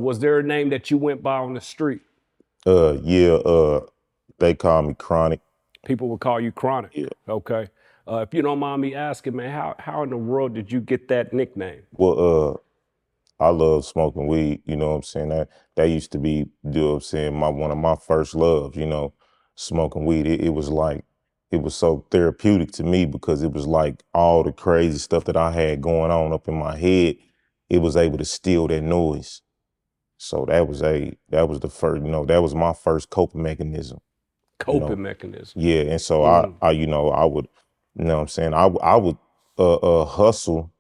Was there a name that you went by on the street? Yeah, they call me Chronic. People would call you Chronic. Yeah. Okay. If you don't mind me asking, man, how in the world did you get that nickname? Well, I love smoking weed, you know what I'm saying? That used to be, you know what I'm saying, one of my first loves, smoking weed. It was like, it was so therapeutic to me because it was like all the crazy stuff that I had going on up in my head, it was able to still that noise. So that was the first, that was my first coping mechanism, you know. Coping mechanism. Yeah, and so Mm. I would, you know what I'm saying, I would hustle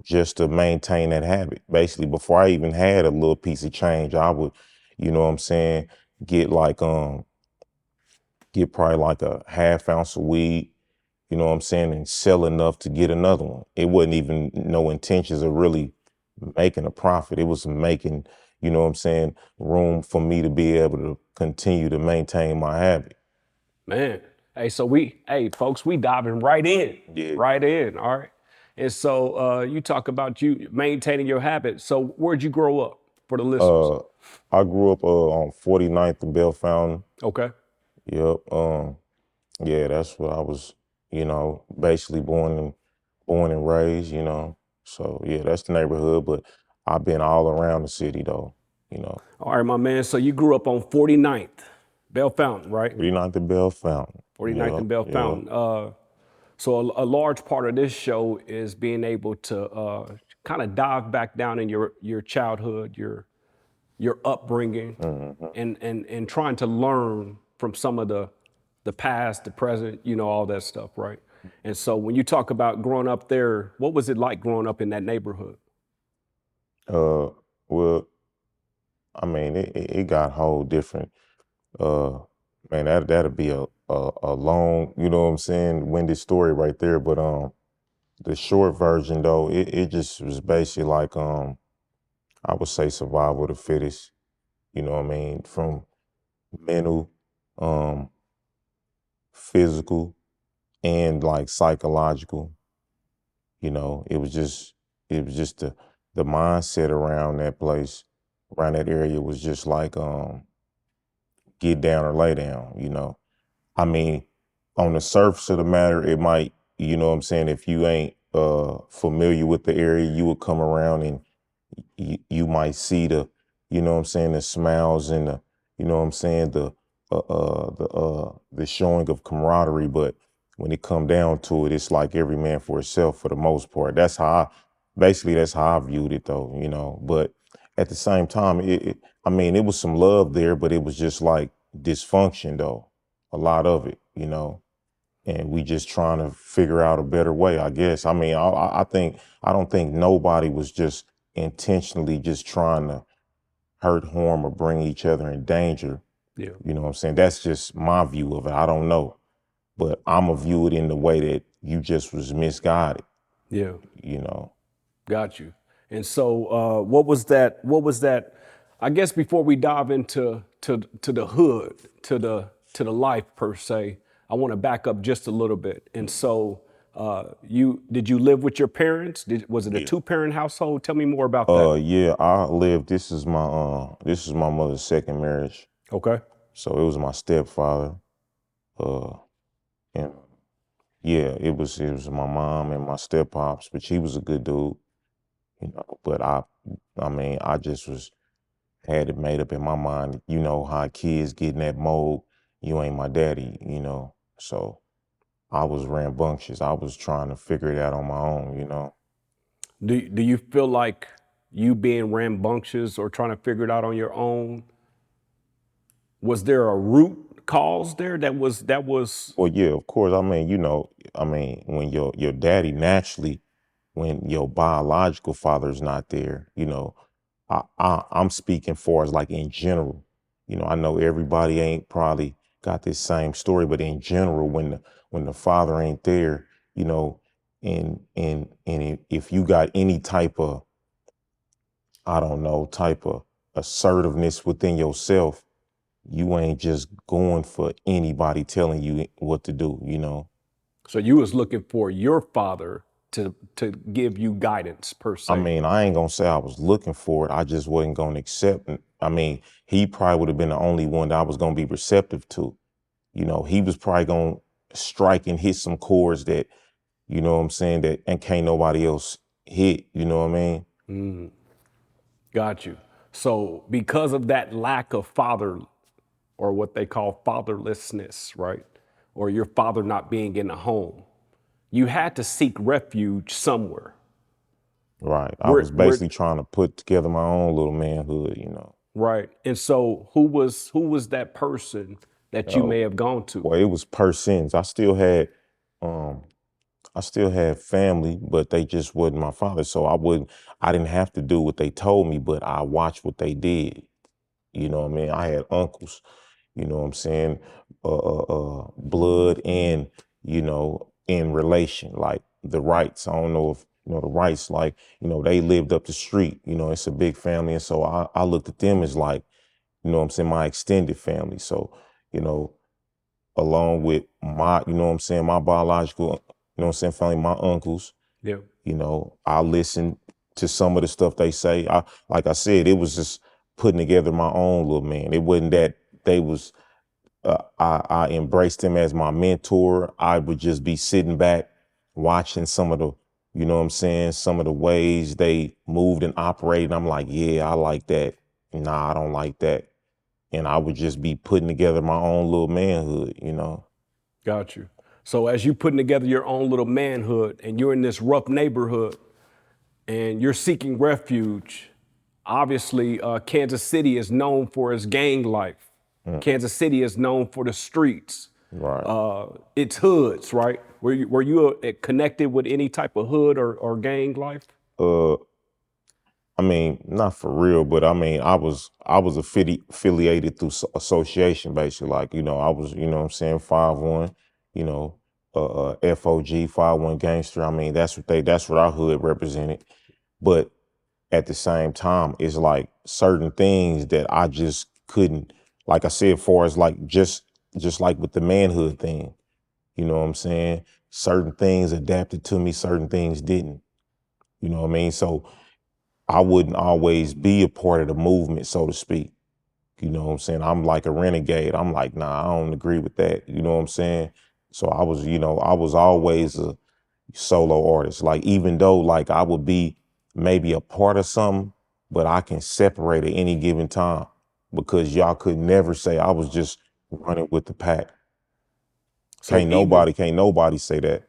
just to maintain that habit. Basically, before I even had a little piece of change, I would, you know what I'm saying, get like get probably like a half ounce of weed, you know what I'm saying, and sell enough to get another one. It wasn't even no intentions of really making a profit. It was making, you know what I'm saying, room for me to be able to continue to maintain my habit. Man, hey, hey, folks, we diving Yeah. right in, all right? And so you talk about you maintaining your habit. So where'd you grow up for the listeners? Uh, I grew up on 49th and Bell Fountain. Okay. Yep. Yeah, that's what I was, basically born and raised, So yeah, that's the neighborhood, but I've been all around the city though, you know. All right, my man. So you grew up on 49th, Bell Fountain, right? 49th and Bell Fountain. 49th Yep, and Bell yep. Fountain. So a large part of this show is being able to kind of dive back down in your childhood, your upbringing, Mhm. and trying to learn from some of the past, the present, all that stuff, right? And so when you talk about growing up there, what was it like growing up in that neighborhood? Uh, well, I mean, it got whole different. Uh, man, that'd be a long, you know what I'm saying, winded story right there. But the short version though, it just was basically like I would say survival of the fittest. You know what I mean? From mental, um, physical, and like psychological. It was just the mindset around that place, around that area was just like get down or lay down. I mean, on the surface of the matter, it might, you know what I'm saying, if you ain't familiar with the area, you would come around and you might see the, you know what I'm saying, the smiles and the, you know what I'm saying, the showing of camaraderie. But when it come down to it, it's like every man for himself for the most part. That's how I viewed it though. But at the same time, I mean, it was some love there, but it was just like dysfunction though, a lot of it. And we just trying to figure out a better way, I guess. I mean, I don't think nobody was just intentionally just trying to hurt, harm, or bring each other in danger. Yeah. You know what I'm saying? That's just my view of it. I don't know. But I'ma view it in the way that you just was misguided, Yeah. you know. Got you. And so, what was that? What was that? I guess before we dive into to the hood, to the life per se, I want to back up just a little bit. And so, you did you live with your parents? Was it a Yeah. two-parent household? Tell me more about that. Yeah, this is my mother's second marriage. Okay. So it was my stepfather. Uh and yeah, it was my mom and my step pops, but she was a good dude. But I mean, I just had it made up in my mind, you know how kids get in that mode, you ain't my daddy. So I was rambunctious. I was trying to figure it out on my own. Do you feel like you being rambunctious or trying to figure it out on your own? Was there a root cause there that was? Well, yeah, of course. I mean, when your daddy naturally, when your biological father's not there, I'm speaking for as like in general. I know everybody ain't probably got this same story, but in general, when the father ain't there, you know, and if you got any type of, I don't know, type of assertiveness within yourself, you ain't just going for anybody telling you what to do. So you was looking for your father to give you guidance per I se? mean, I ain't gonna say I was looking for it. I just wasn't gonna accept it. I mean, he probably would have been the only one that I was gonna be receptive to. You know, he was probably gonna strike and hit some chords that, you know what I'm saying, that and can't nobody else hit. You know what I mean? Got you. So because of that lack of father, or what they call fatherlessness, right? Or your father not being in the home, you had to seek refuge somewhere. Right. I Where, was where, basically trying to put together my own little manhood. You know. right? And so, who was that person that you may Oh, have gone to? well, it was persons. Um, I still had family, but they just wasn't my father. So I didn't have to do what they told me, but I watched what they did. You know what I mean? I had uncles, you know what I'm saying? Blood and, you know, in relation, like the Wrights. I don't know if, you know, the Wrights, like, you know, they lived up the street, you know, it's a big family. And so I looked at them as like, you know what I'm saying, my extended family. So, you know, along with my, you know what I'm saying, my biological, you know what I'm saying, family, my uncles, Yeah, you know, I listened to some of the stuff they say. Like I said, it was just putting together my own little man. It wasn't that they was, I embraced him as my mentor. I would just be sitting back watching some of the, you know what I'm saying, some of the ways they moved and operated. I'm like, yeah, I like that. Nah, I don't like that. And I would just be putting together my own little manhood, you know. got you. So as you putting together your own little manhood, and you're in this rough neighborhood, and you're seeking refuge, obviously Kansas City is known for its gang life. Mm, Kansas City is known for the streets. right. It's hoods, right? Were you connected with any type of hood or gang life? Uh, I mean, not for real, but I mean, I was affiliated through association, basically. Like, you know, I was, you know what I'm saying, 5-1, you know, FOG, 5-1 gangster. I mean, that's what our hood represented. But at the same time, it's like certain things that I just couldn't, like I said, far as like just like with the manhood thing, you know what I'm saying? Certain things adapted to me, certain things didn't. You know what I mean? So I wouldn't always be a part of the movement, so to speak. You know what I'm saying? I'm like a renegade. I'm like, nah, I don't agree with that. You know what I'm saying? So I was, you know, I was always a solo artist. Like, even though like I would be maybe a part of something, but I can separate at any given time because y'all could never say I was just running with the pack. So even Can't nobody say that.